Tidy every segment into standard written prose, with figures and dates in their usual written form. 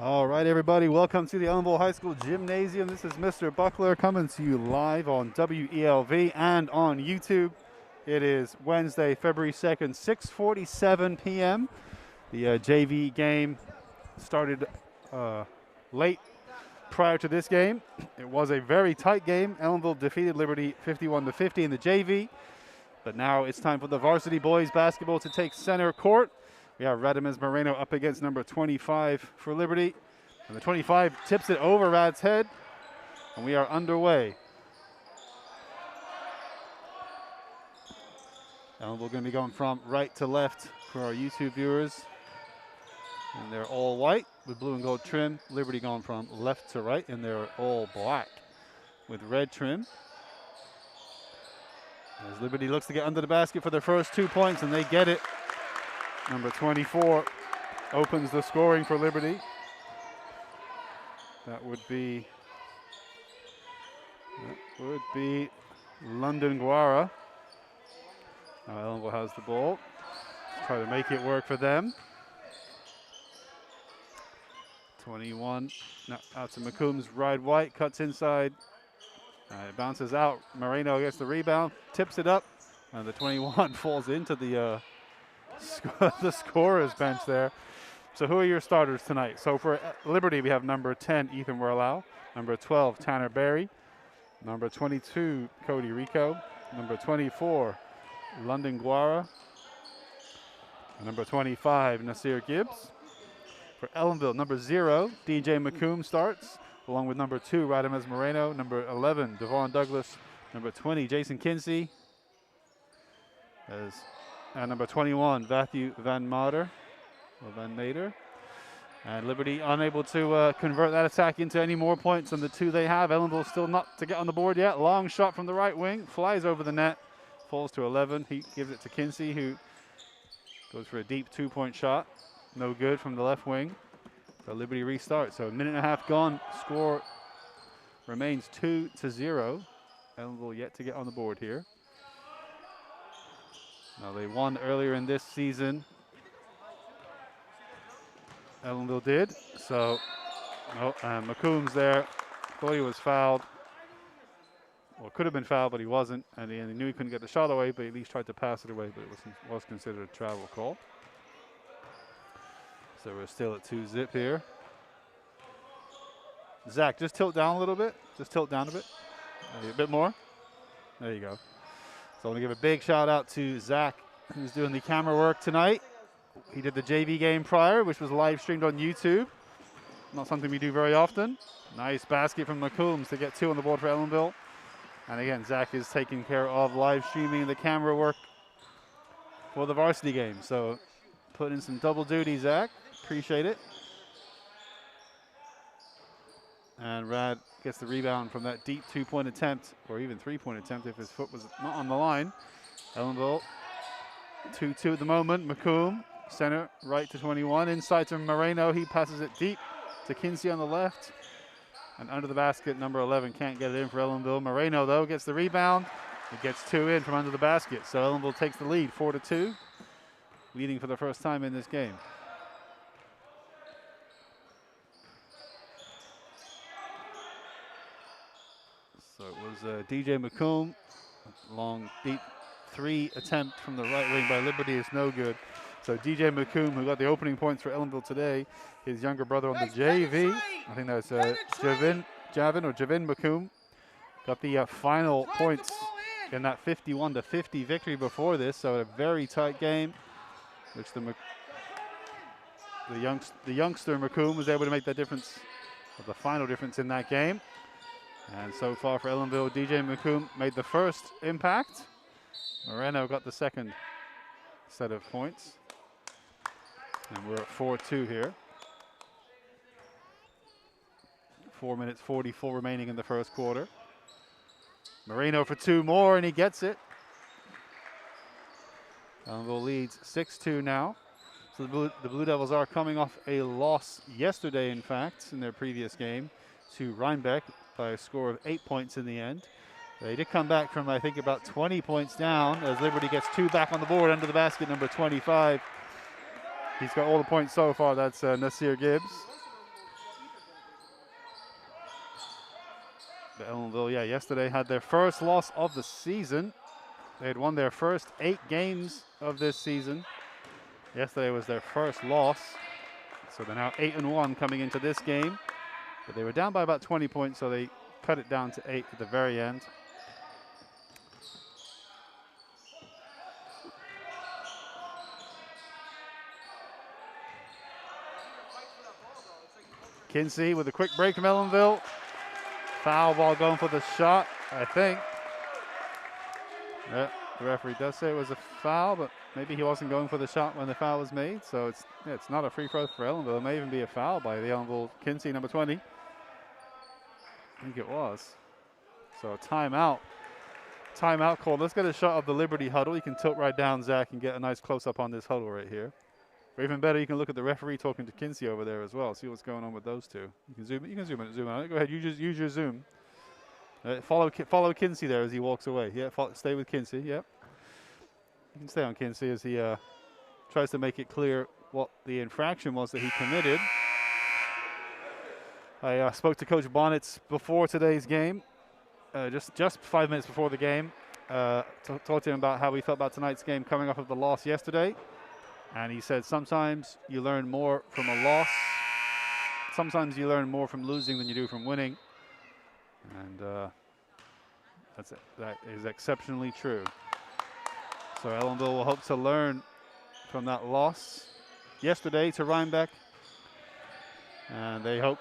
All right, everybody, welcome to the Ellenville High School Gymnasium. This is Mr. Buckler coming to you live on WELV and on YouTube. It is Wednesday, February 2nd, 6:47 p.m. The JV game started late prior to this game. It was a very tight game. Ellenville defeated Liberty 51-50 in the JV, but now it's time for the varsity boys basketball to take center court. We have Radamez Moreno up against number 25 for Liberty. And the 25 tips it over Rad's head, and we are underway. And we're going to be going from right to left for our YouTube viewers. And they're all white with blue and gold trim. Liberty going from left to right, and they're all black with red trim. As Liberty looks to get under the basket for their first 2 points, and they get it. Number 24 opens the scoring for Liberty. That would be London Guara. Now Ellenville has the ball. Try to make it work for them. 21, out to McCombs, Ride White, cuts inside. It bounces out. Moreno gets the rebound, tips it up, and the 21 falls into the scorer's bench there. So who are your starters tonight? So for Liberty, we have number 10, Ethan Werlau, number 12, Tanner Berry, number 22, Cody Rico, number 24, London Guara, and number 25, Nasir Gibbs. For Ellenville, number 0, DJ McComb starts, along with number 2, Radamez Moreno, number 11, Devon Douglas, number 20, Jason Kinsey, and number 21, Matthew Van Mater. And Liberty unable to convert that attack into any more points than the 2 they have. Ellenville still not to get on the board yet. Long shot from the right wing, flies over the net, falls to 11. He gives it to Kinsey, who goes for a deep 2-point shot. No good from the left wing. So Liberty restarts. So a minute and a half gone. Score remains 2-0. Ellenville yet to get on the board here. Now they won earlier in this season. Ellenville did. So, McCombs there. Thought he was fouled. Well, could have been fouled, but he wasn't. And he knew he couldn't get the shot away, but he at least tried to pass it away, but it was considered a travel call. So we're still at 2-zip here. Zach, just tilt down a little bit. Just tilt down a bit. Maybe a bit more. There you go. So I want to give a big shout out to Zach, who's doing the camera work tonight. He did the JV game prior, which was live streamed on YouTube. Not something we do very often. Nice basket from McCombs to get 2 on the board for Ellenville. And again, Zach is taking care of live streaming the camera work for the varsity game. So put in some double duty, Zach. Appreciate it. And Rad gets the rebound from that deep 2-point attempt, or even 3-point attempt if his foot was not on the line. Ellenville, 2-2 at the moment. McComb, center, right to 21. Inside to Moreno. He passes it deep to Kinsey on the left. And under the basket, number 11 can't get it in for Ellenville. Moreno, though, gets the rebound. He gets 2 in from under the basket. So Ellenville takes the lead, 4-2, leading for the first time in this game. So it was DJ McComb, long, deep 3 attempt from the right wing by Liberty is no good. So DJ McComb, who got the opening points for Ellenville today, his younger brother on the JV, I think that's Javin McComb, got the final points in that 51-50 victory before this. So a very tight game, which the youngster McComb was able to make that difference, or the final difference in that game. And so far for Ellenville, DJ McComb made the first impact. Moreno got the second set of points. And we're at 4-2 here. 4 minutes 44 remaining in the first quarter. Moreno for 2 more, and he gets it. Ellenville leads 6-2 now. So the Blue Devils are coming off a loss yesterday, in fact, in their previous game to Rhinebeck by a score of 8 points in the end. They did come back from, I think, about 20 points down as Liberty gets 2 back on the board under the basket, number 25. He's got all the points so far. That's Nasir Gibbs. Ellenville, yeah, yesterday had their first loss of the season. They had won their first 8 games of this season. Yesterday was their first loss. So they're now 8-1 coming into this game. But they were down by about 20 points, so they cut it down to 8 at the very end. Kinsey with a quick break from Ellenville. Foul ball going for the shot, I think. Yeah, the referee does say it was a foul, but maybe he wasn't going for the shot when the foul was made. So it's not a free throw for Ellenville. It may even be a foul by the Ellenville Kinsey, number 20. I think it was. So a timeout. Timeout call. Let's get a shot of the Liberty huddle. You can tilt right down, Zach, and get a nice close-up on this huddle right here. Or even better, you can look at the referee talking to Kinsey over there as well. See what's going on with those two. You can zoom. You can zoom out. Go ahead. You just use your zoom. Follow Kinsey there as he walks away. Yeah, stay with Kinsey. Yep. You can stay on Kinsey as he tries to make it clear what the infraction was that he committed. I spoke to Coach Bonnets before today's game, just 5 minutes before the game. Talked to him about how he felt about tonight's game coming off of the loss yesterday. And he said sometimes you learn more from a loss. Sometimes you learn more from losing than you do from winning. And that is exceptionally true. So Ellenville will hope to learn from that loss yesterday to Rhinebeck. And they hope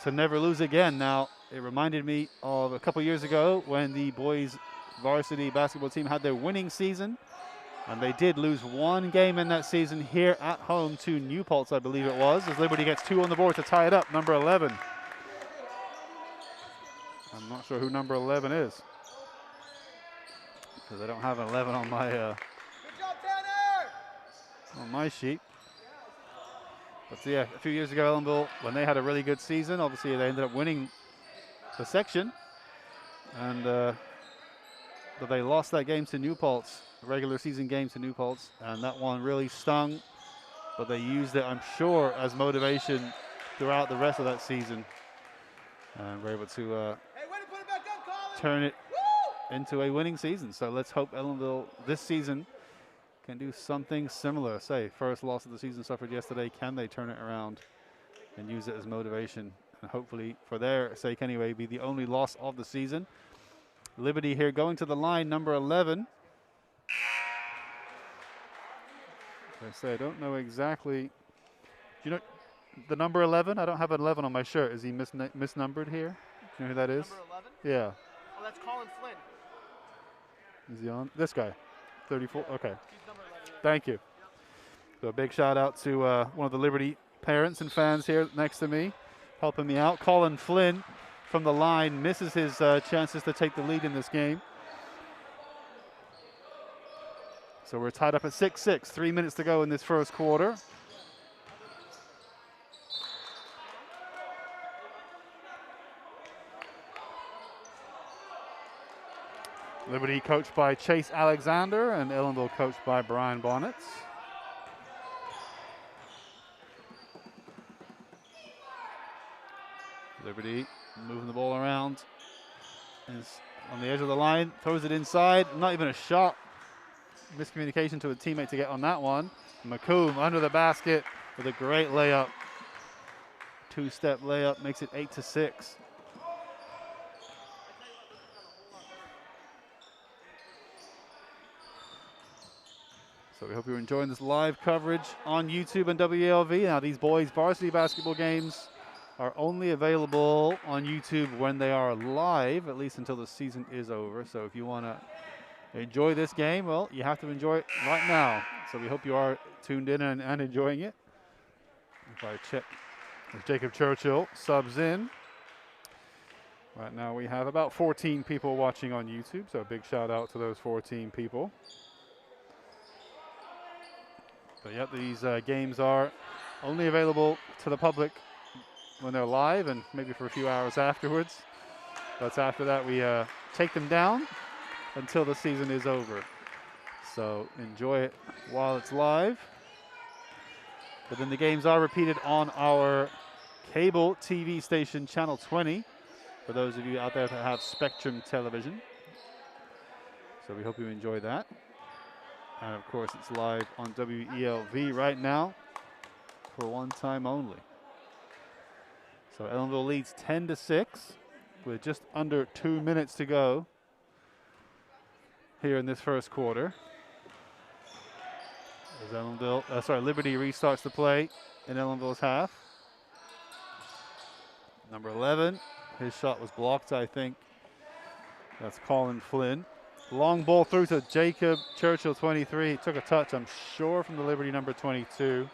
to never lose again. Now, it reminded me of a couple years ago when the boys varsity basketball team had their winning season. And they did lose one game in that season here at home to New Paltz, I believe it was, as Liberty gets 2 on the board to tie it up, number 11. I'm not sure who number 11 is, because I don't have an 11 on my sheet. But yeah, a few years ago, Ellenville, when they had a really good season, obviously they ended up winning the section, and but they lost that game to New Paltz, regular season game to New Paltz, and that one really stung. But they used it, I'm sure, as motivation throughout the rest of that season, and were able to turn it into a winning season. So let's hope Ellenville this season can do something similar. Say, first loss of the season suffered yesterday. Can they turn it around and use it as motivation? And hopefully, for their sake anyway, be the only loss of the season. Liberty here going to the line, number 11. I say I don't know exactly. Do you know the number 11? I don't have an 11 on my shirt. Is he misnumbered here? Do you know who that is? Number 11? Yeah. Oh, that's Colin Flynn. Is he on? This guy, 34. Okay. He's number 11. Thank you. So a big shout out to one of the Liberty parents and fans here next to me, helping me out. Colin Flynn from the line misses his chances to take the lead in this game. So we're tied up at 6-6, 3 minutes to go in this first quarter. Liberty coached by Chase Alexander and Ellenville coached by Brian Bonnets. Liberty moving the ball around. Is on the edge of the line, throws it inside, not even a shot. Miscommunication to a teammate to get on that one. McComb under the basket with a great layup. Two-step layup makes it 8-6. So we hope you're enjoying this live coverage on YouTube and WELV. Now these boys varsity basketball games are only available on YouTube when they are live, at least until the season is over. So if you want to enjoy this game, well, you have to enjoy it right now. So we hope you are tuned in and enjoying it. If I check, as Jacob Churchill subs in. Right now we have about 14 people watching on YouTube, so a big shout out to those 14 people. But yep, these games are only available to the public when they're live and maybe for a few hours afterwards. But after that, we take them down until the season is over. So enjoy it while it's live. But then the games are repeated on our cable TV station, Channel 20. for those of you out there that have Spectrum television. So we hope you enjoy that. And of course, it's live on WELV right now for one time only. So Ellenville leads 10-6 with just under 2 minutes to go here in this first quarter. As Liberty restarts the play in Ellenville's half. Number 11, his shot was blocked, I think. That's Colin Flynn. Long ball through to Jacob Churchill, 23. Took a touch, I'm sure, from the Liberty number 22.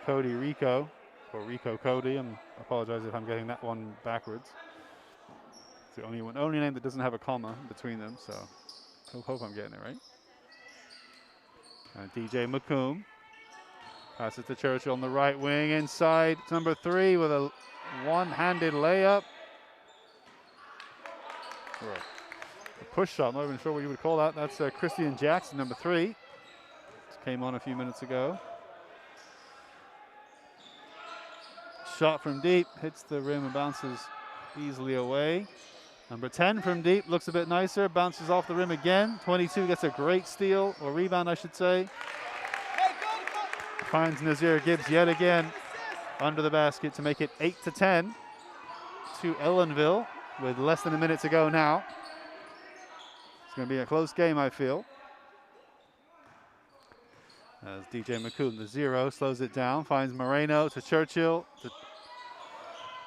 Cody Rico, or Rico Cody. I apologize if I'm getting that one backwards. It's the only name that doesn't have a comma between them, so I hope I'm getting it right. And DJ McComb passes to Churchill on the right wing inside. It's number 3 with a one-handed layup. Or a push shot, I'm not even sure what you would call that. That's Christian Jackson, number 3. Just came on a few minutes ago. Shot from deep, hits the rim and bounces easily away. Number 10 from deep, looks a bit nicer, bounces off the rim again. 22 gets a great steal, or rebound I should say. Finds Nazir Gibbs yet again under the basket to make it 8-10 to Ellenville with less than a minute to go now. It's going to be a close game, I feel. As DJ McCoon, the 0, slows it down, finds Moreno to Churchill.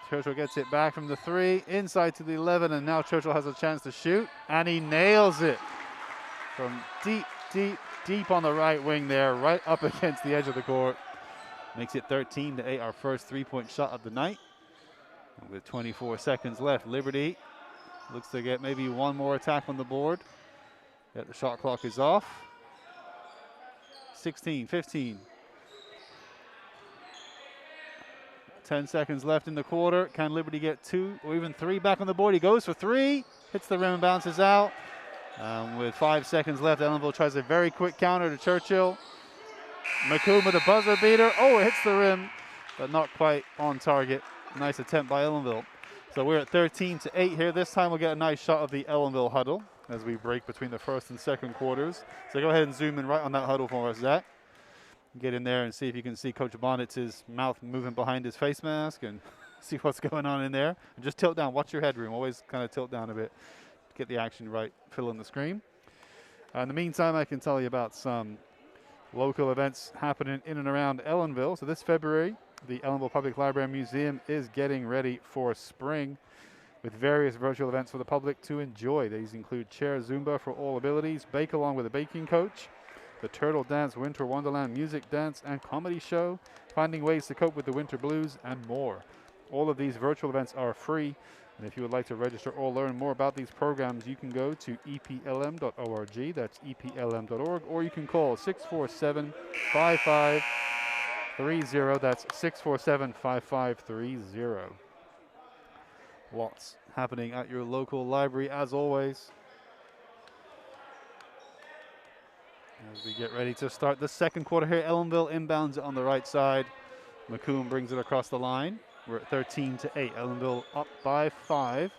Churchill gets it back from the 3, inside to the 11, and now Churchill has a chance to shoot, and he nails it from deep on the right wing there, right up against the edge of the court. Makes it 13-8, our first three-point shot of the night. And with 24 seconds left, Liberty looks to get maybe one more attack on the board. Yet the shot clock is off. 16, 15. 10 seconds left in the quarter. Can Liberty get 2 or even 3 back on the board? He goes for 3, hits the rim and bounces out. With 5 seconds left, Ellenville tries a very quick counter to Churchill. McComb with a buzzer beater. Oh, it hits the rim, but not quite on target. Nice attempt by Ellenville. So we're at 13-8 here. This time we'll get a nice shot of the Ellenville huddle as we break between the first and second quarters. So go ahead and zoom in right on that huddle for us, Zach. Get in there and see if you can see Coach Bonnett's mouth moving behind his face mask and see what's going on in there. And just tilt down. Watch your headroom. Always kind of tilt down a bit to get the action right, fill in the screen. In the meantime, I can tell you about some local events happening in and around Ellenville. So this February, the Ellenville Public Library and Museum is getting ready for spring with various virtual events for the public to enjoy. These include Chair Zumba for all abilities, Bake Along with a baking coach, the Turtle Dance Winter Wonderland music, dance, and comedy show, finding ways to cope with the winter blues, and more. All of these virtual events are free, and if you would like to register or learn more about these programs, you can go to eplm.org, that's eplm.org, or you can call 647-5530, that's 647-5530. Lots happening at your local library as always. As we get ready to start the second quarter here, Ellenville inbounds it on the right side. McComb brings it across the line. We're at 13-8. Ellenville up by 5.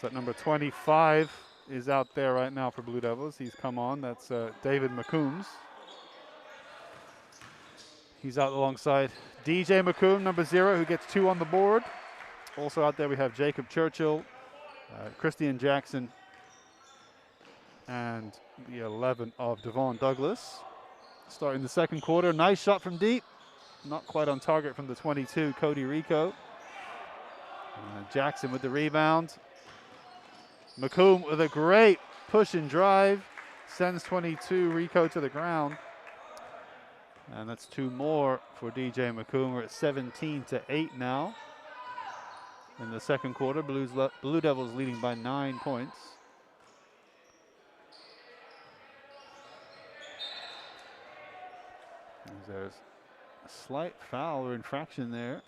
So number 25 is out there right now for Blue Devils. He's come on. That's David McCombs. He's out alongside DJ McComb, number 0, who gets 2 on the board. Also out there we have Jacob Churchill, Christian Jackson, and the 11 of Devon Douglas. Starting the second quarter, nice shot from deep. Not quite on target from the 22, Cody Rico. Jackson with the rebound. McComb with a great push and drive. Sends 22, Rico to the ground. And that's 2 more for DJ McComb. We're at 17-8 now. In the second quarter, Blue Devils leading by 9 points. There's a slight foul or infraction there.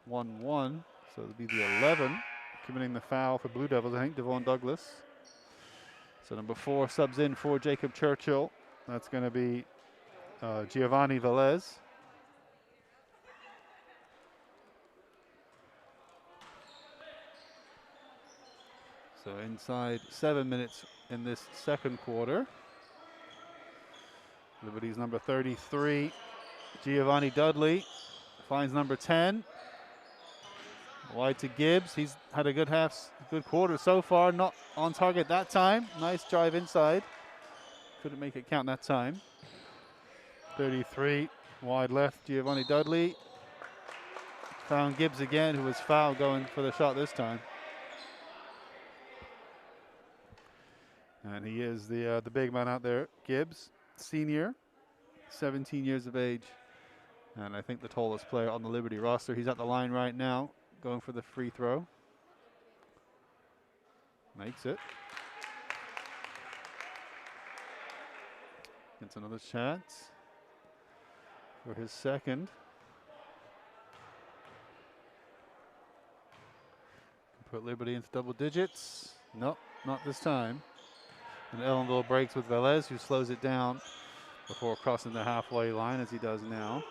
1-1, so it'll be the 11 committing the foul for Blue Devils, I think, Devon Douglas. So number 4 subs in for Jacob Churchill. That's going to be Giovanni Velez. So inside 7 minutes in this second quarter. Liberty's number 33, Giovanni Dudley, finds number 10. Wide to Gibbs. He's had a good quarter so far. Not on target that time. Nice drive inside. Couldn't make it count that time. 33, wide left, Giovanni Dudley. Found Gibbs again, who was fouled going for the shot this time. And he is the big man out there, Gibbs, senior, 17 years of age. And I think the tallest player on the Liberty roster. He's at the line right now, going for the free throw. Makes it. Gets another chance for his second. Put Liberty into double digits. Nope, not this time. And Ellenville breaks with Velez, who slows it down before crossing the halfway line, as he does now.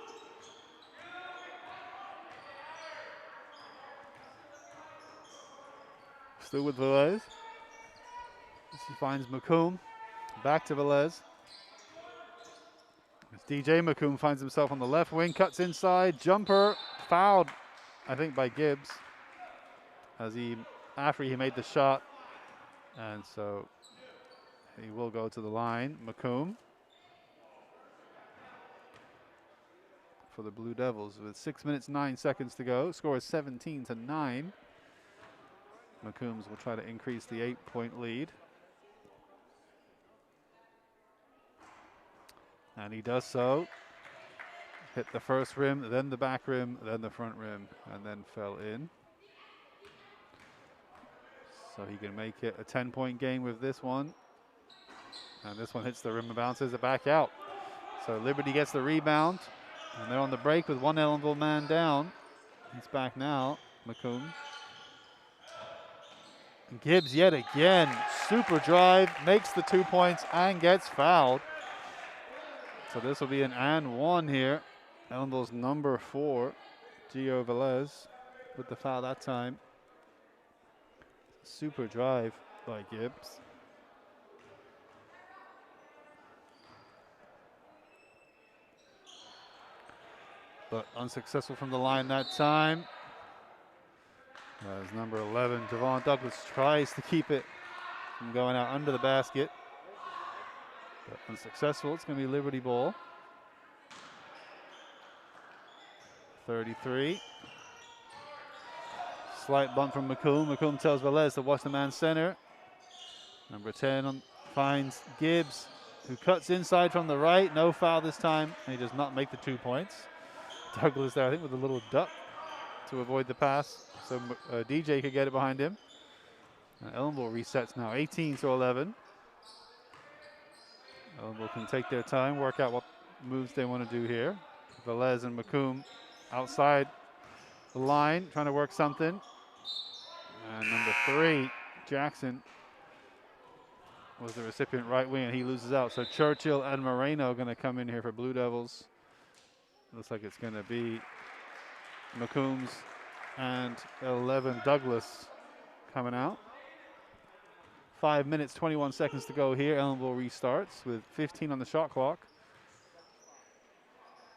Still with Velez. He finds McComb. Back to Velez. As DJ McComb finds himself on the left wing, cuts inside, jumper, fouled, I think, by Gibbs. After he made the shot, and so he will go to the line. McComb for the Blue Devils with 6 minutes 9 seconds to go. Score is 17-9. McCombs will try to increase the 8-point lead, and he does so. Hit the first rim, then the back rim, then the front rim, and then fell in. So he can make it a 10-point game with this one. And this one hits the rim and bounces it back out. So Liberty gets the rebound. And they're on the break with one Ellenville man down. He's back now, McComb. Gibbs yet again. Super drive, makes the 2 points and gets fouled. So this will be an and one here. Ellenville's number 4, Gio Velez, with the foul that time. Super drive by Gibbs. But unsuccessful from the line that time. As number 11, Javon Douglas, tries to keep it from going out under the basket. But unsuccessful. It's going to be Liberty ball. 33. Slight bump from McComb. McComb tells Velez to watch the man center. Number 10 finds Gibbs, who cuts inside from the right. No foul this time, and he does not make the 2 points. Douglas there, I think, with a little duck to avoid the pass, so DJ could get it behind him. And Ellenville resets now, 18-11. Ellenville can take their time, work out what moves they want to do here. Velez and McComb outside the line, trying to work something. And number 3, Jackson, was the recipient right wing, and he loses out. So Churchill and Moreno are going to come in here for Blue Devils. Looks like it's going to be McCombs and 11 Douglas coming out. 5 minutes, 21 seconds to go here. Ellenville restarts with 15 on the shot clock.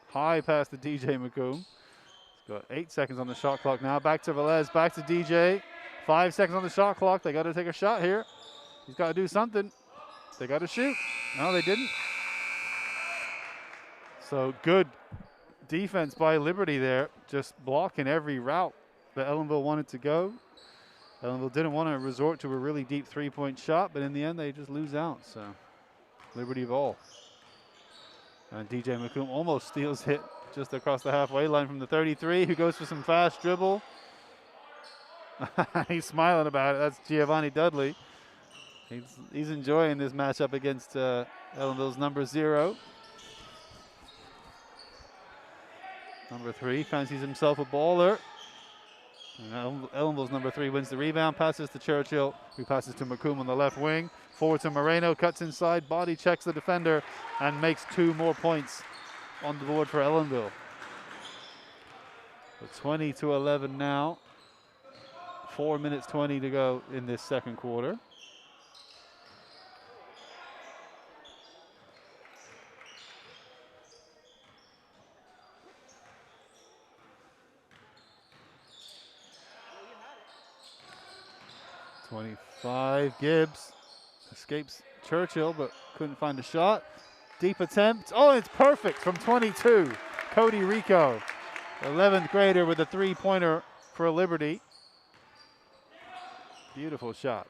High pass to DJ McComb. He's got 8 seconds on the shot clock now. Back to Velez, back to DJ. 5 seconds on the shot clock. They got to take a shot here. He's got to do something. They got to shoot. No, they didn't. So good defense by Liberty there, just blocking every route that Ellenville wanted to go. Ellenville didn't want to resort to a really deep three-point shot, but in the end they just lose out. So Liberty ball. And DJ McComb almost steals it just across the halfway line from the 33, who goes for some fast dribble. He's smiling about it. That's Giovanni Dudley. He's enjoying this matchup against Ellenville's number 0. Number 3 fancies himself a baller. And Ellenville's number 3 wins the rebound, passes to Churchill, who passes to McComb on the left wing. Forward to Moreno, cuts inside, body checks the defender, and makes 2 more points on the board for Ellenville. So 20-11 now. 4 minutes 20 to go in this second quarter. Gibbs escapes Churchill, but couldn't find a shot. Deep attempt. Oh, it's perfect from 22. Cody Rico, 11th grader with a three-pointer for Liberty. Beautiful shot.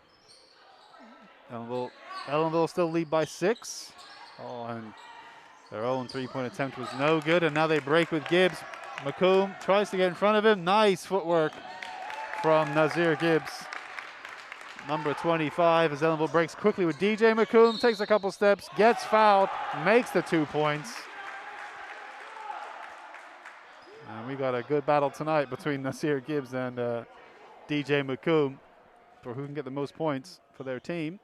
Ellenville still lead by 6. Oh, and their own three-point attempt was no good, and now they break with Gibbs. McComb tries to get in front of him. Nice footwork from Nazir Gibbs. Number 25 as Ellenville breaks quickly with DJ McComb, takes a couple steps, gets fouled, makes the 2 points. And we got a good battle tonight between Nasir Gibbs and DJ McComb for who can get the most points for their team.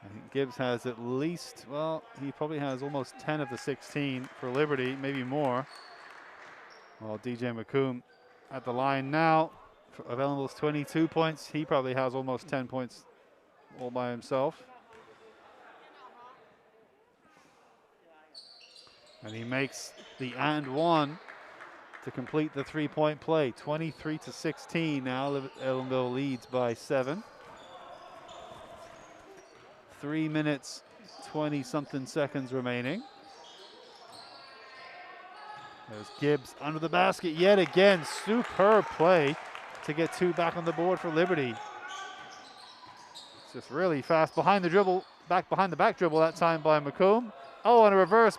I think Gibbs has at least, well, he probably has almost 10 of the 16 for Liberty, maybe more. Well, DJ McComb at the line now. Of Ellenville's 22 points, he probably has almost 10 points all by himself. And he makes the and one to complete the three-point play. 23-16 now, Ellenville leads by 7. 3 minutes, 20-something seconds remaining. There's Gibbs under the basket yet again. Superb play to get 2 back on the board for Liberty. It's just really fast behind the dribble, back behind the back dribble that time by McComb. Oh, and a reverse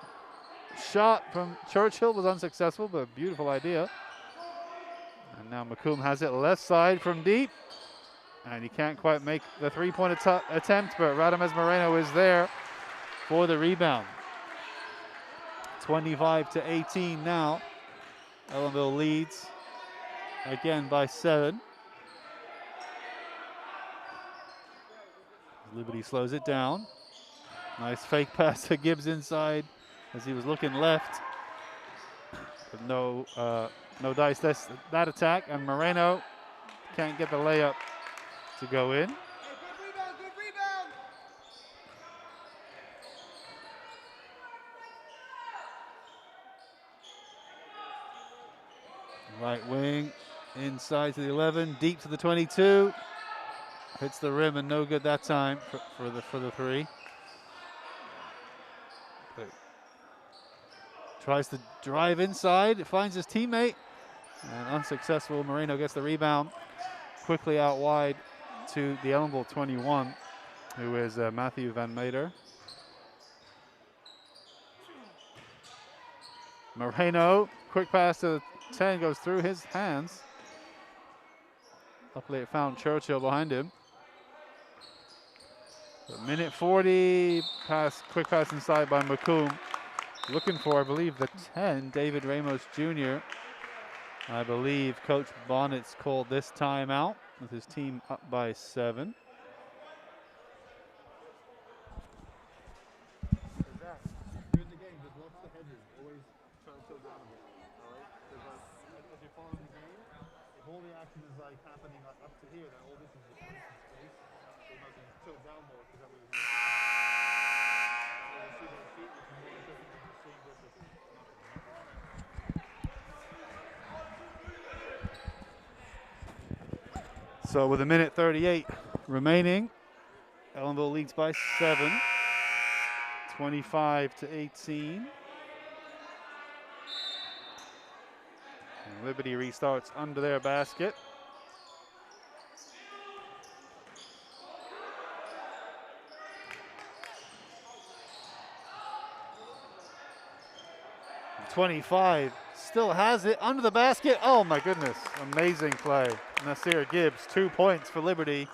shot from Churchill was unsuccessful, but a beautiful idea. And now McComb has it left side from deep. And he can't quite make the three-point attempt, but Radamez Moreno is there for the rebound. 25-18 now. Ellenville leads again by 7. Liberty slows it down. Nice fake pass to Gibbs inside as he was looking left. But no dice that attack, and Moreno can't get the layup to go in. Hey, good rebound. Right wing, inside to the 11, deep to the 22. Hits the rim and no good that time for the 3. But tries to drive inside, finds his teammate, and unsuccessful. Moreno gets the rebound quickly out wide to the Ellenville 21, who is Matthew Van Meter. Moreno, quick pass to the 10, goes through his hands. Luckily it found Churchill behind him. A minute 40, quick pass inside by McComb. Looking for, I believe, the 10, David Ramos Jr. I believe Coach Bonnet's called this timeout with his team up by 7. So with a minute 38 remaining, Ellenville leads by 7, 25-18. And Liberty restarts under their basket. And 25 still has it under the basket. Oh my goodness, amazing play. Nasir Gibbs, 2 points for Liberty.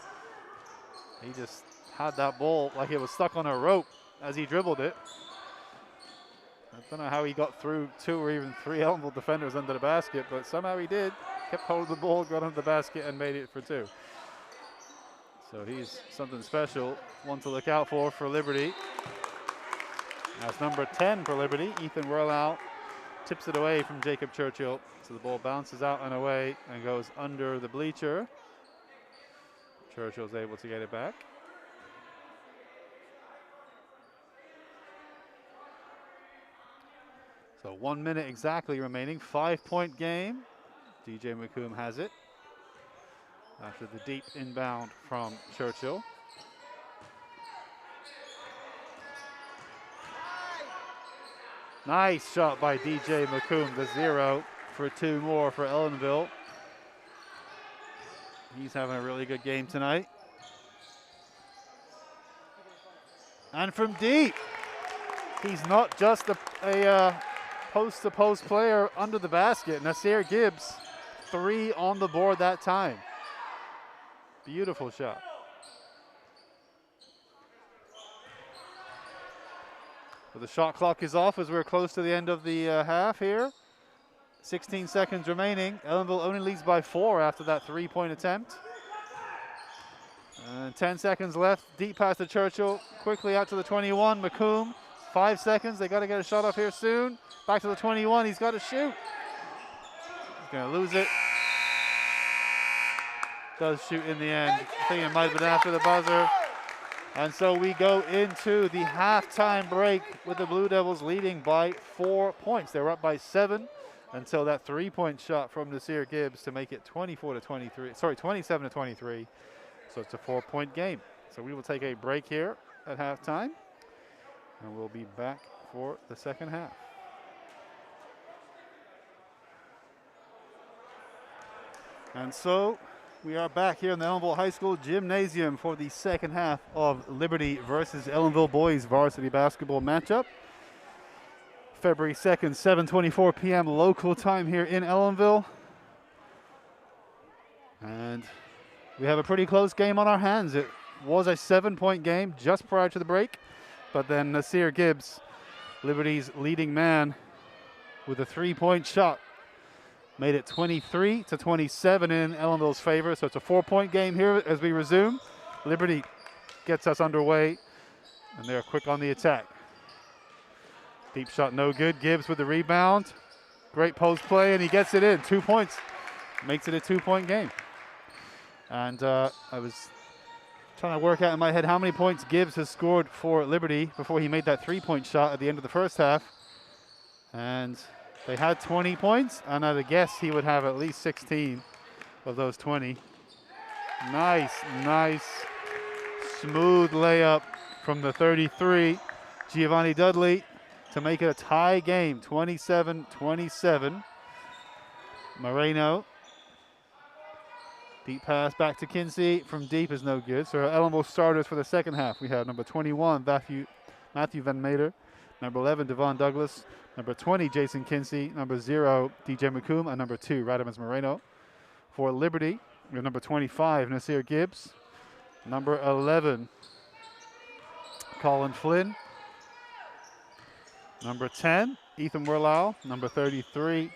He just had that ball like it was stuck on a rope as he dribbled it. I don't know how he got through 2 or even 3 Ellenville defenders under the basket, but somehow he did. Kept hold of the ball, got under the basket, and made it for 2. So he's something special, one to look out for Liberty. That's number 10 for Liberty, Ethan Werlau, tips it away from Jacob Churchill. So the ball bounces out and away and goes under the bleacher. Churchill's able to get it back. So 1 minute exactly remaining, 5-point game. DJ McComb has it after the deep inbound from Churchill. Nice shot by DJ McComb, the 0 for 2 more for Ellenville. He's having a really good game tonight. And from deep, he's not just a post-to-post player under the basket. Nasir Gibbs, 3 on the board that time. Beautiful shot. But the shot clock is off as we're close to the end of the half here. 16 seconds remaining. Ellenville only leads by 4 after that 3-point attempt. And 10 seconds left. Deep pass to Churchill. Quickly out to the 21. McComb, 5 seconds. They got to get a shot off here soon. Back to the 21. He's got to shoot. He's going to lose it. Does shoot in the end. I think it might have been after the buzzer. And so we go into the halftime break with the Blue Devils leading by 4 points. They were up by 7 until that 3-point shot from Nasir Gibbs to make it 27 to 23. So it's a 4-point game. So we will take a break here at halftime, and we'll be back for the second half. And so we are back here in the Ellenville High School Gymnasium for the second half of Liberty versus Ellenville boys varsity basketball matchup. February 2nd, 7:24 p.m. local time here in Ellenville. And we have a pretty close game on our hands. It was a 7-point game just prior to the break, but then Nasir Gibbs, Liberty's leading man, with a 3-point shot, made it 23 to 27 in Ellenville's favor. So it's a 4-point game here as we resume. Liberty gets us underway, and they're quick on the attack. Deep shot, no good. Gibbs with the rebound. Great post play, and he gets it in. 2 points. Makes it a 2-point game. And I was trying to work out in my head how many points Gibbs has scored for Liberty before he made that 3-point shot at the end of the first half. And they had 20 points, and I'd guess he would have at least 16 of those 20. Nice, smooth layup from the 33. Giovanni Dudley to make it a tie game, 27-27. Moreno. Deep pass back to Kinsey from deep is no good. So our Ellenville starters for the second half. We have number 21, Matthew Van Meter. Number 11, Devon Douglas. Number 20, Jason Kinsey. Number 0, DJ McComb. And number 2, Radames Moreno. For Liberty, we have number 25, Nasir Gibbs. Number 11, Colin Flynn. Number 10, Ethan Werlau. Number 33,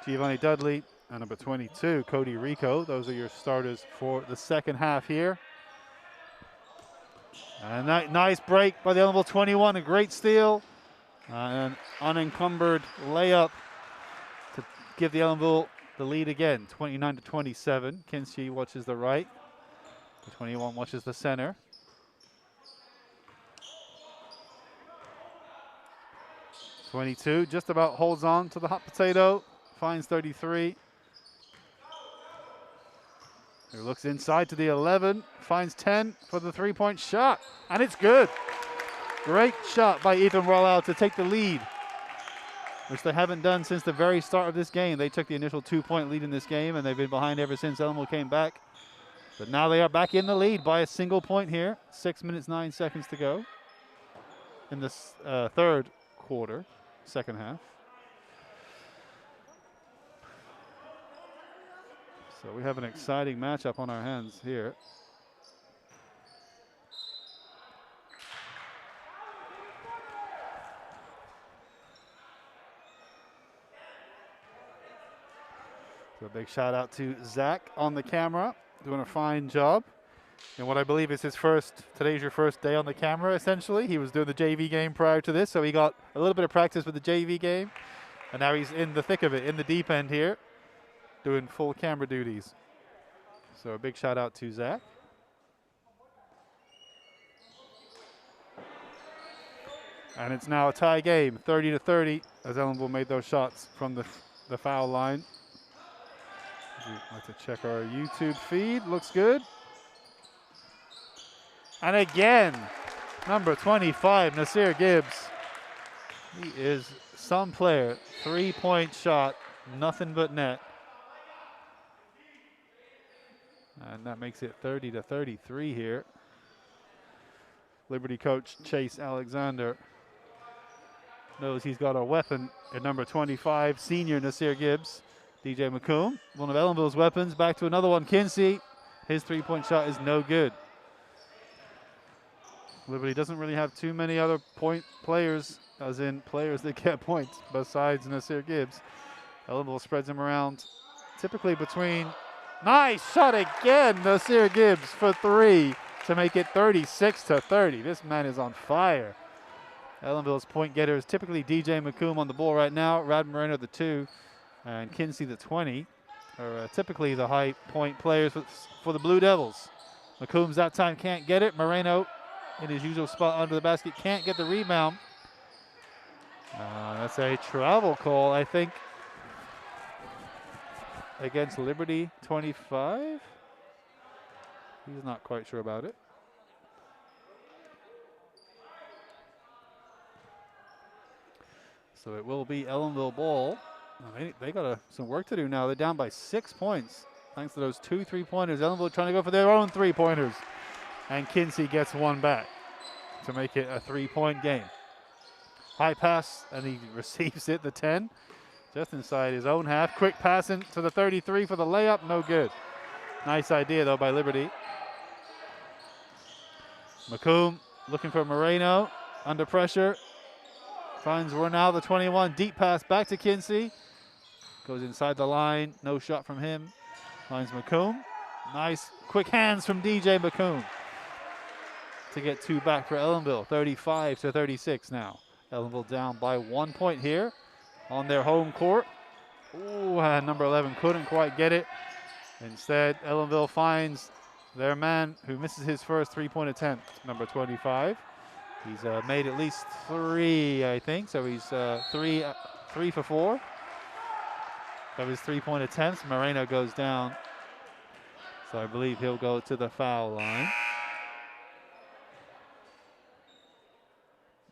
Giovanni Dudley. And number 22, Cody Rico. Those are your starters for the second half here. And that nice break by the Ellenville 21, a great steal. An unencumbered layup to give the Ellenville the lead again, 29 to 27. Kinsey watches the right. The 21 watches the center. .22 just about holds on to the hot potato. Finds 33. He looks inside to the 11. Finds 10 for the 3-point shot. And it's good. Great shot by Ethan Rollout to take the lead, which they haven't done since the very start of this game. They took the initial 2-point lead in this game, and they've been behind ever since Ellenville came back. But now they are back in the lead by a single point here. 6 minutes, 9 seconds to go in the third quarter, second half. So we have an exciting matchup on our hands here. So a big shout out to Zach on the camera, doing a fine job. And what I believe is today's your first day on the camera, essentially. He was doing the JV game prior to this, so he got a little bit of practice with the JV game. And now he's in the thick of it, in the deep end here, doing full camera duties. So a big shout out to Zach. And it's now a tie game, 30-30, as Ellenville made those shots from the foul line. We'd like to check our YouTube feed. Looks good. And again, number 25, Nasir Gibbs. He is some player. 3-point shot, nothing but net. And that makes it 30-33 here. Liberty coach Chase Alexander knows he's got a weapon at number 25, senior Nasir Gibbs. DJ McComb, one of Ellenville's weapons. Back to another one, Kinsey. His 3-point shot is no good. Liberty doesn't really have too many other point players, as in players that get points, besides Nasir Gibbs. Ellenville spreads him around, typically between. Nice shot again, Nasir Gibbs for 3 to make it 36-30. This man is on fire. Ellenville's point getter is typically DJ McComb on the ball right now. Rad Moreno the 2, and Kinsey the 20 are typically the high point players for the Blue Devils. McComb's that time can't get it. Moreno in his usual spot under the basket can't get the rebound. That's a travel call, I think, against Liberty 25. He's not quite sure about it. So it will be Ellenville ball. They got some work to do now. They're down by 6 points thanks to those 2 3-pointers. Ellenville trying to go for their own 3-pointers. And Kinsey gets one back to make it a 3-point game. High pass, and he receives it, the 10, just inside his own half. Quick pass into the 33 for the layup, no good. Nice idea, though, by Liberty. McComb looking for Moreno, under pressure. Finds Ronald, the 21, deep pass back to Kinsey. Goes inside the line, no shot from him. Finds McComb. Nice quick hands from DJ McComb to get 2 back for Ellenville. 35-36 now. Ellenville down by 1 point here on their home court. Ooh, and number 11 couldn't quite get it. Instead, Ellenville finds their man who misses his first 3-point attempt, number 25. He's made at least 3, I think, so he's 3 for 4 of his 3-point attempts. Moreno goes down, so I believe he'll go to the foul line.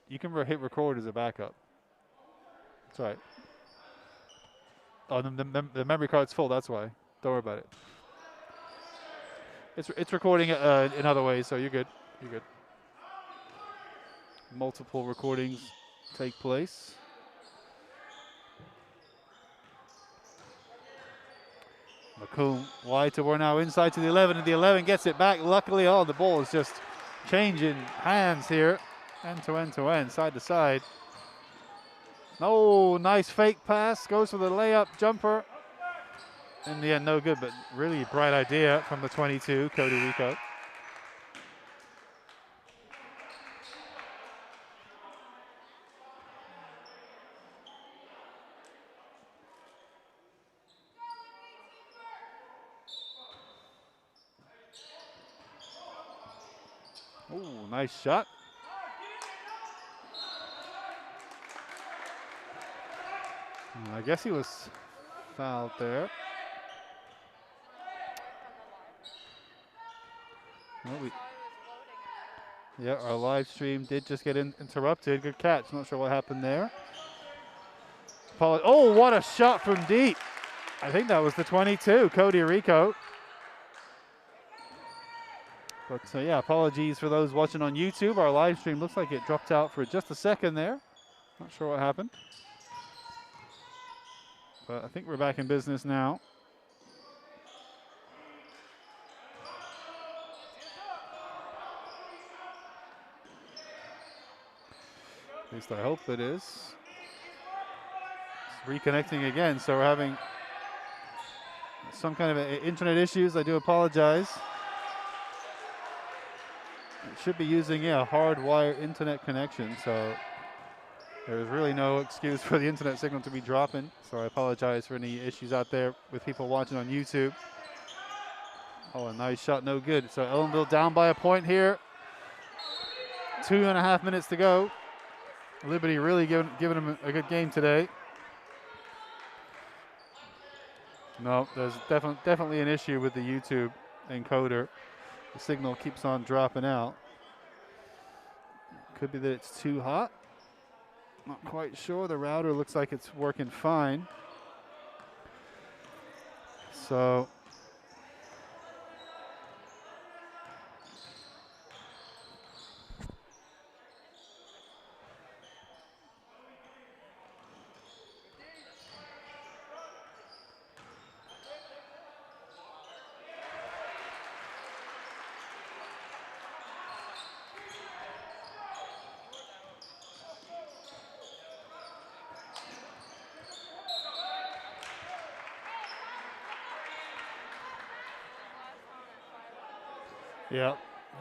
You can hit record as a backup. That's right. Oh, the memory card's full, that's why. Don't worry about it. It's recording in other ways, so you're good. You're good. Multiple recordings take place. McComb wide to now inside to the 11, and the 11 gets it back. Luckily, the ball is just changing hands here. End to end, side to side. Oh, nice fake pass. Goes for the layup, jumper. In the end, no good, but really bright idea from the 22, Cody Rico. Oh, nice shot. I guess he was fouled there. Well, yeah, our live stream did just get interrupted. Good catch. Not sure what happened there. Oh, what a shot from deep. I think that was the 22, Cody Rico. But yeah, apologies for those watching on YouTube. Our live stream looks like it dropped out for just a second there. Not sure what happened. But I think we're back in business now. At least I hope it is. It's reconnecting again, so we're having some kind of internet issues. I do apologize. It should be using a hardwired internet connection, so There's really no excuse for the internet signal to be dropping, so I apologize for any issues out there with people watching on YouTube. Oh, a nice shot, no good. So Ellenville down by a point here. 2.5 minutes to go. Liberty really giving them a good game today. No, there's definitely an issue with the YouTube encoder. The signal keeps on dropping out. Could be that it's too hot. Not quite sure. The router looks like it's working fine. So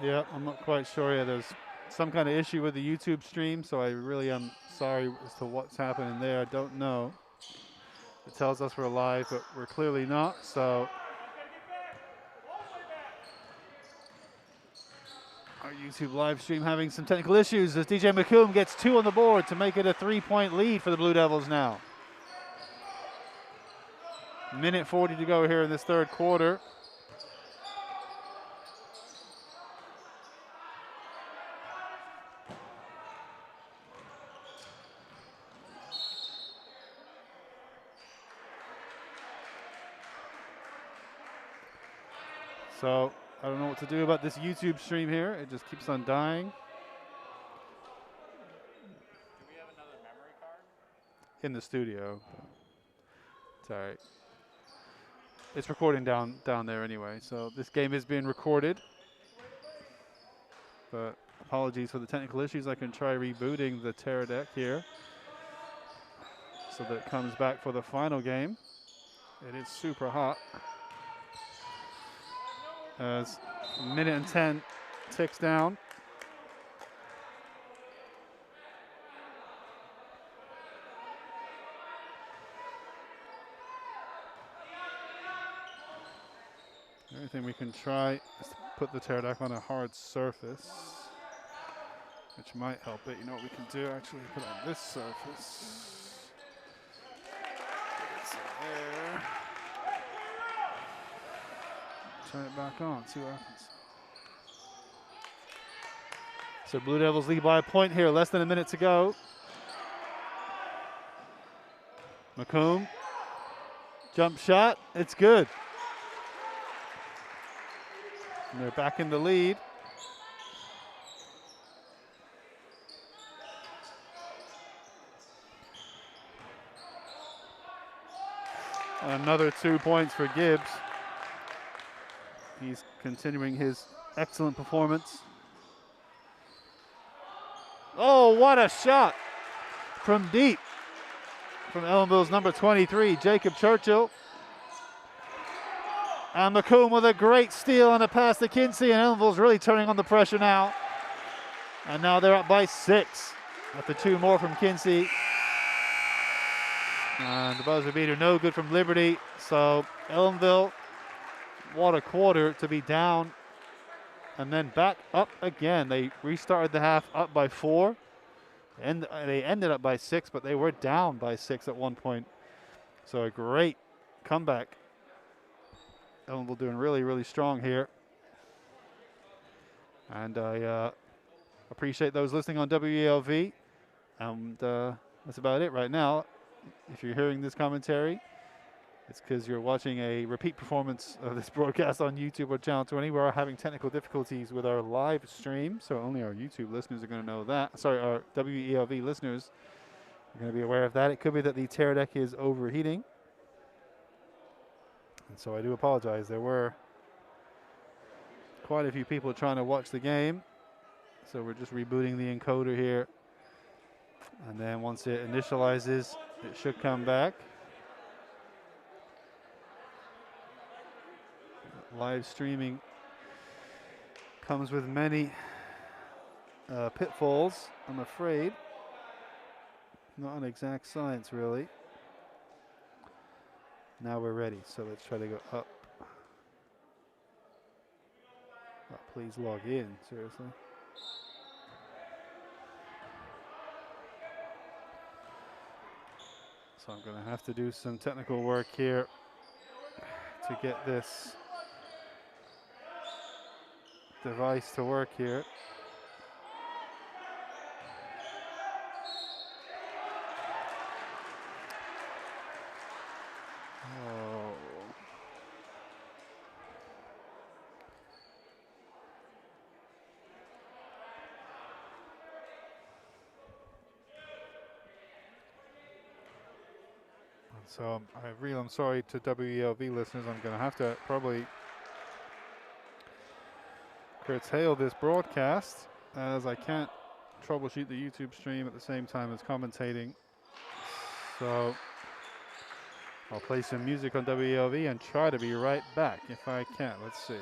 yeah, I'm not quite sure. Yeah, there's some kind of issue with the YouTube stream, so I really am sorry as to what's happening there. I don't know. It tells us we're live, but we're clearly not, so our YouTube live stream having some technical issues as DJ McComb gets 2 on the board to make it a 3-point lead for the Blue Devils now. Minute 40 to go here in this third quarter. So I don't know what to do about this YouTube stream here. It just keeps on dying. Do we have another memory card? In the studio. It's all right. It's recording down there anyway. So this game is being recorded. But apologies for the technical issues. I can try rebooting the Terra deck here so that it comes back for the final game. It is super hot. As minute and 10 ticks down. The only thing we can try is to put the Pterodactyl on a hard surface, which might help it. You know what we can do? Actually, put it on this surface. Get some air. Turn it back on, see what happens. So Blue Devils lead by a point here, less than a minute to go. McComb, jump shot, it's good. And they're back in the lead. Another 2 points for Gibbs. He's continuing his excellent performance. Oh, what a shot from deep from Ellenville's number 23, Jacob Churchill. And McComb with a great steal on a pass to Kinsey, and Ellenville's really turning on the pressure now. And now they're up by 6 after 2 more from Kinsey. And the buzzer beater no good from Liberty. So Ellenville, what a quarter to be down and then back up again. They restarted the half up by 4, and they ended up by 6, but they were down by 6 at one point. So a great comeback. Ellenville doing really, really strong here. And I appreciate those listening on WELV. And that's about it right now. If you're hearing this commentary, it's because you're watching a repeat performance of this broadcast on YouTube or Channel 20. We're having technical difficulties with our live stream, so only our YouTube listeners are going to know that. Sorry, our WELV listeners are going to be aware of that. It could be that the Terra deck is overheating. And so I do apologize. There were quite a few people trying to watch the game. So we're just rebooting the encoder here. And then once it initializes, it should come back. Live streaming comes with many pitfalls, I'm afraid. Not an exact science, really. Now we're ready, so let's try to go up. Oh, please log in, seriously. So I'm going to have to do some technical work here to get this device to work here. Oh. So I'm sorry to WELV listeners. I'm going to have to probably curtail this broadcast as I can't troubleshoot the YouTube stream at the same time as commentating. So I'll play some music on WELV and try to be right back if I can. Let's see.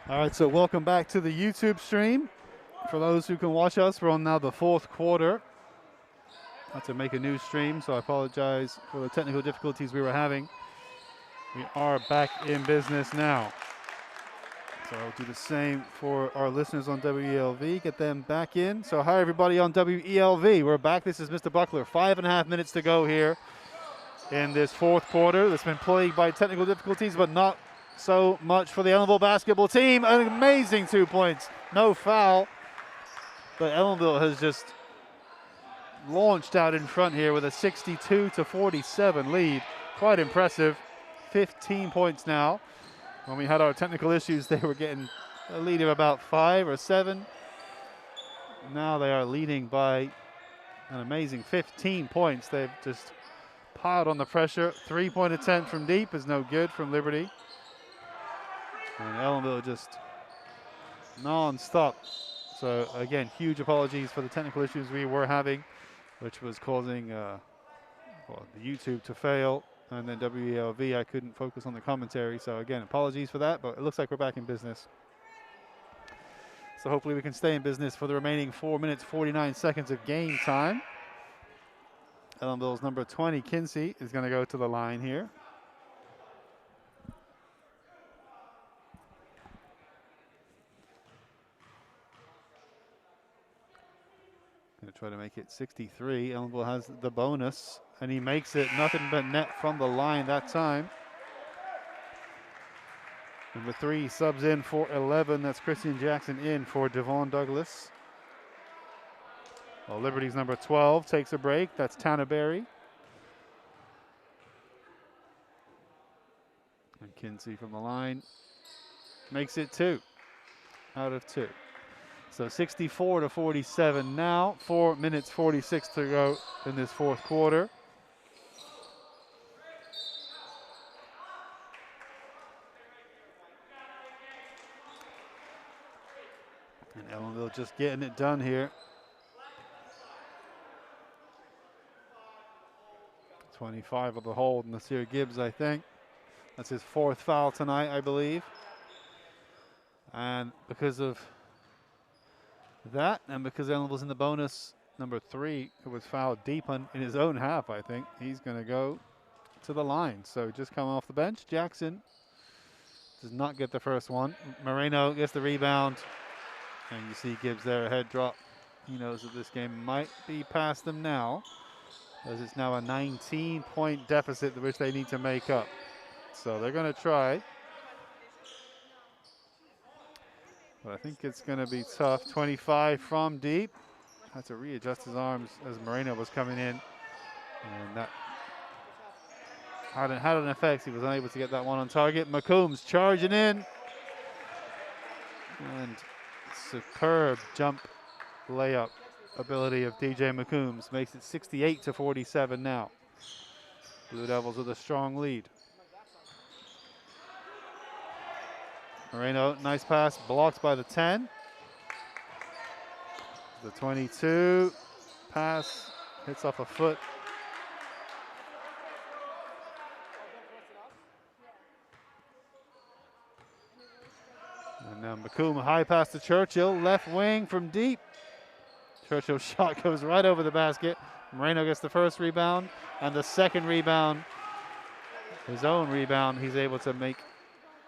All right, so welcome back to the YouTube stream. For those who can watch us, we're on now the fourth quarter. Had to make a new stream, so I apologize for the technical difficulties we were having. We are back in business now. So I'll do the same for our listeners on WELV, get them back in. So hi everybody on WELV, we're back. This is Mr. Buckler, 5.5 minutes to go here in this fourth quarter. That's been plagued by technical difficulties, but not so much for the Ellenville basketball team. An amazing 2 points, no foul. But Ellenville has just launched out in front here with a 62-47 lead. Quite impressive, 15 points now. When we had our technical issues, they were getting a lead of about 5 or 7. Now they are leading by an amazing 15 points. They've just piled on the pressure. 3-point attempt from deep is no good from Liberty. And Ellenville just non-stop. So again, huge apologies for the technical issues we were having, which was causing the YouTube to fail. And then WELV, I couldn't focus on the commentary. So again, apologies for that, but it looks like we're back in business. So hopefully we can stay in business for the remaining 4 minutes, 49 seconds of game time. Ellenville's number 20, Kinsey, is going to go to the line here. Going to try to make it 63. Ellenville has the bonus, and he makes it nothing but net from the line that time. Number 3 subs in for 11. That's Christian Jackson in for Devon Douglas. Well, Liberty's number 12 takes a break. That's Tanner Berry. And Kinsey from the line makes it 2 out of 2. So 64-47 now. 4 minutes 46 to go in this fourth quarter. And Ellenville just getting it done here. 25 of the hold, Nasir Gibbs, I think. That's his 4th foul tonight, I believe. And because of that, and because Ellenville's in the bonus, number 3, who was fouled deep in his own half, I think, he's going to go to the line. So just come off the bench. Jackson does not get the first one. Moreno gets the rebound. And you see Gibbs there, a head drop. He knows that this game might be past them now, as it's now a 19-point deficit which they need to make up. So they're going to try. But I think it's going to be tough. 25 from deep. Had to readjust his arms as Moreno was coming in. And that had an effect. He was unable to get that one on target. McCombs charging in. And superb jump layup ability of DJ McCombs makes it 68-47 now. Blue Devils with a strong lead. Moreno, nice pass, blocked by the 10. The 22 pass hits off a foot. And now McComb, high pass to Churchill, left wing from deep. Churchill's shot goes right over the basket. Moreno gets the first rebound, and the second rebound, his own rebound, he's able to make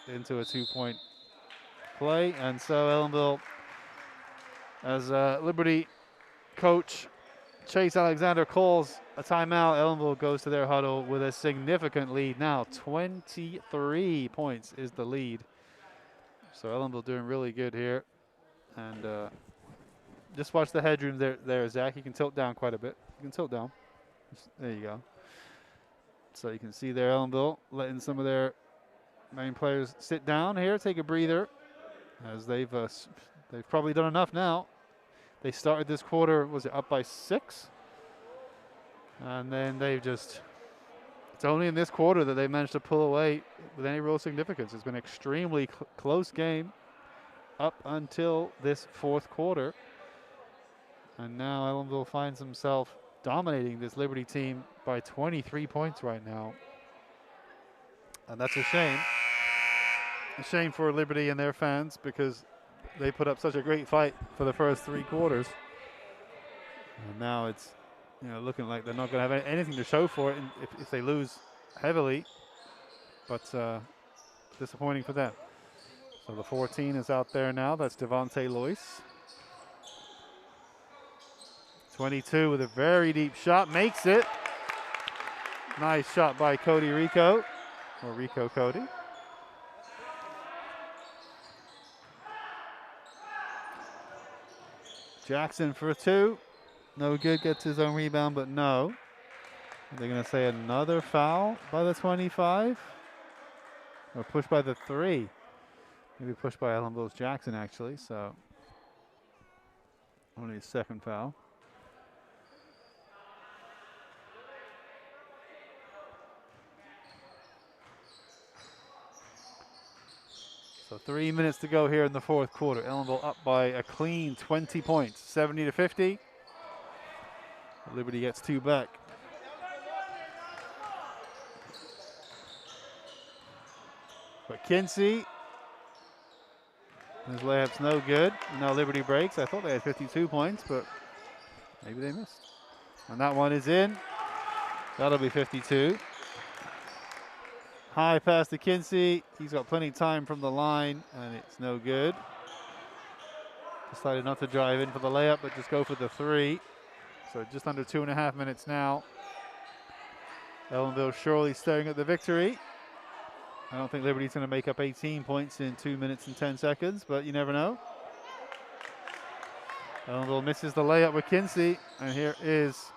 into a 2-point play. And so Ellenville, as Liberty coach Chase Alexander calls a timeout, Ellenville goes to their huddle with a significant lead now. 23 points is the lead. So Ellenville doing really good here. And just watch the headroom there, Zach. You can tilt down quite a bit. You can tilt down. There you go. So you can see there Ellenville letting some of their main players sit down here, take a breather, as they've probably done enough now. They started this quarter, was it up by 6? And then they've just, it's only in this quarter that they managed to pull away with any real significance. It's been an extremely close game up until this fourth quarter. And now Ellenville finds himself dominating this Liberty team by 23 points right now. And that's a shame. a shame for Liberty and their fans because they put up such a great fight for the first 3 quarters. And now it's looking like they're not going to have anything to show for it if they lose heavily. But disappointing for them. So the 14 is out there now. That's Devontae Loyce. 22 with a very deep shot. Makes it. Nice shot by Cody Rico. Or Rico Cody. Jackson for 2. No good. Gets his own rebound, but no. They're going to say another foul by the 25. Or pushed by the 3. Maybe pushed by Ellenville's Jackson, actually. So only his second foul. So 3 minutes to go here in the fourth quarter. Ellenville up by a clean 20 points, 70-50. Liberty gets 2 back. But Kinsey, his layup's no good. Now Liberty breaks. I thought they had 52 points, but maybe they missed. And that one is in. That'll be 52. High pass to Kinsey. He's got plenty of time from the line, and it's no good. Decided not to drive in for the layup, but just go for the 3. So just under 2.5 minutes now. Ellenville surely staring at the victory. I don't think Liberty's going to make up 18 points in 2 minutes and 10 seconds, but you never know. Ellenville misses the layup with Kinsey, and here is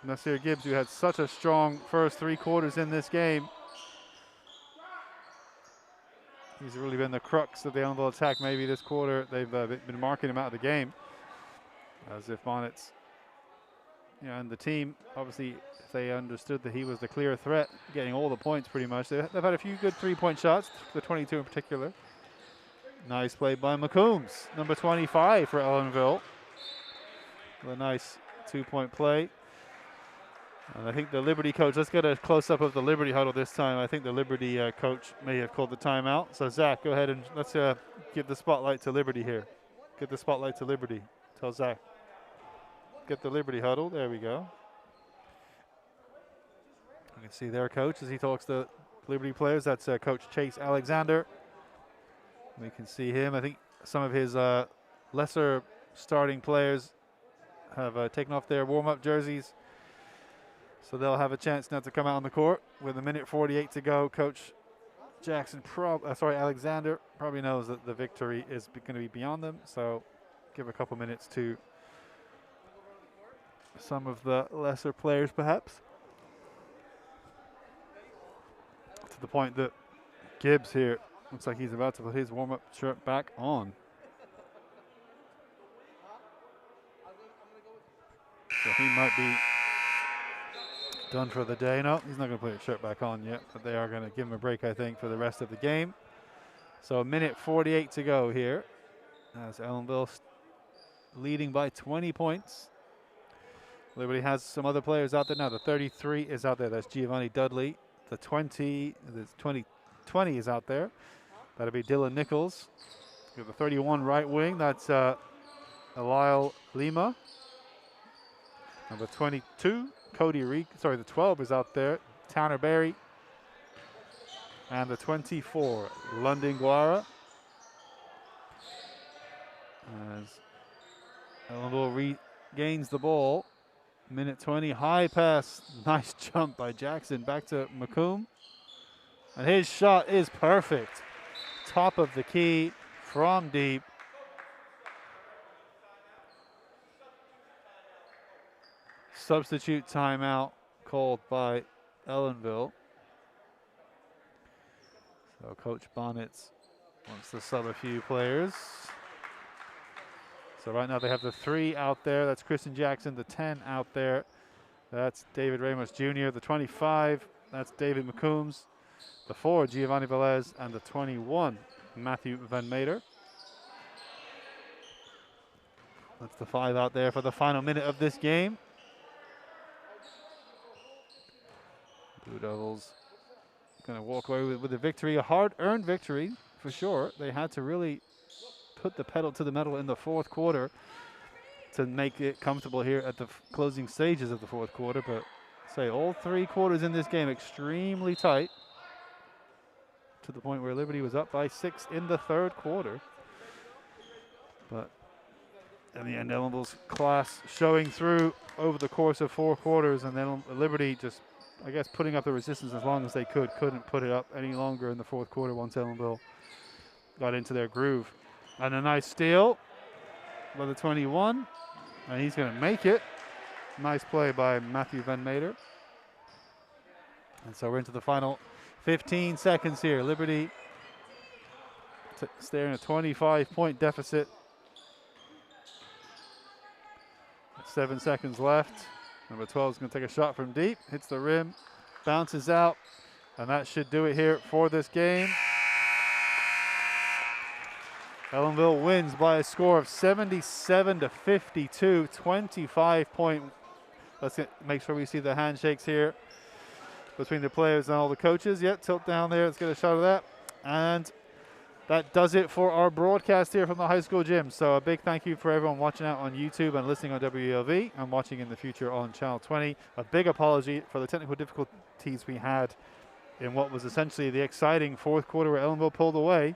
Nasir Gibbs, who had such a strong first 3 quarters in this game. He's really been the crux of the Ellenville attack maybe this quarter. They've been marking him out of the game. As if Bonnets, and the team, obviously, if they understood that he was the clear threat, getting all the points pretty much. They've had a few good 3-point shots, the 22 in particular. Nice play by McCombs, number 25 for Ellenville. A nice 2-point play. And I think the Liberty coach, let's get a close-up of the Liberty huddle this time. I think the Liberty coach may have called the timeout. So, Zach, go ahead and let's give the spotlight to Liberty here. Get the spotlight to Liberty. Tell Zach. Get the Liberty huddle. There we go. You can see their coach as he talks to Liberty players. That's Coach Chase Alexander. We can see him. I think some of his lesser starting players have taken off their warm-up jerseys. So they'll have a chance now to come out on the court with 1:48 to go. Coach Alexander probably knows that the victory is going to be beyond them. So give a couple minutes to some of the lesser players, perhaps. To the point that Gibbs here looks like he's about to put his warm-up shirt back on. So he might be done for the day. No, he's not going to put his shirt back on yet, but they are going to give him a break, I think, for the rest of the game. So 1:48 to go here as Ellenville leading by 20 points. Liberty has some other players out there now. The 33 is out there. That's Giovanni Dudley. The 20 is out there. That'll be Dylan Nichols. We have the 31 right wing. That's Eliel Lima. Number 22, Cody Reek. Sorry, the 12 is out there. Tanner Berry. And the 24, London Guara. As Ellenville regains the ball. 1:20, high pass. Nice jump by Jackson. Back to McComb. And his shot is perfect. Top of the key from deep. Substitute timeout called by Ellenville. So Coach Bonnets wants to sub a few players. So right now they have the 3 out there. That's Christian Jackson. The 10 out there. That's David Ramos Jr. The 25, that's David McCombs. The 4, Giovanni Velez. And the 21, Matthew Van Meter. That's the 5 out there for the final minute of this game. Blue Devils going to walk away with a victory, a hard-earned victory for sure. They had to really put the pedal to the metal in the fourth quarter to make it comfortable here at the closing stages of the fourth quarter. But say all 3 quarters in this game extremely tight, to the point where Liberty was up by 6 in the third quarter. But in the end, Ellenville's class showing through over the course of 4 quarters, and then Liberty just, I guess, putting up the resistance as long as they could. Couldn't put it up any longer in the fourth quarter once Ellenville got into their groove. And a nice steal by the 21, and he's going to make it. Nice play by Matthew Van Mater. And so we're into the final 15 seconds here. Liberty staring a 25-point deficit. 7 seconds left. Number 12 is going to take a shot from deep. Hits the rim, bounces out, and that should do it here for this game. Ellenville wins by a score of 77-52, 25-point. Let's make sure we see the handshakes here between the players and all the coaches. Yep, tilt down there. Let's get a shot of that. And that does it for our broadcast here from the high school gym. So a big thank you for everyone watching out on YouTube and listening on WELV and watching in the future on Channel 20. A big apology for the technical difficulties we had in what was essentially the exciting fourth quarter where Ellenville pulled away.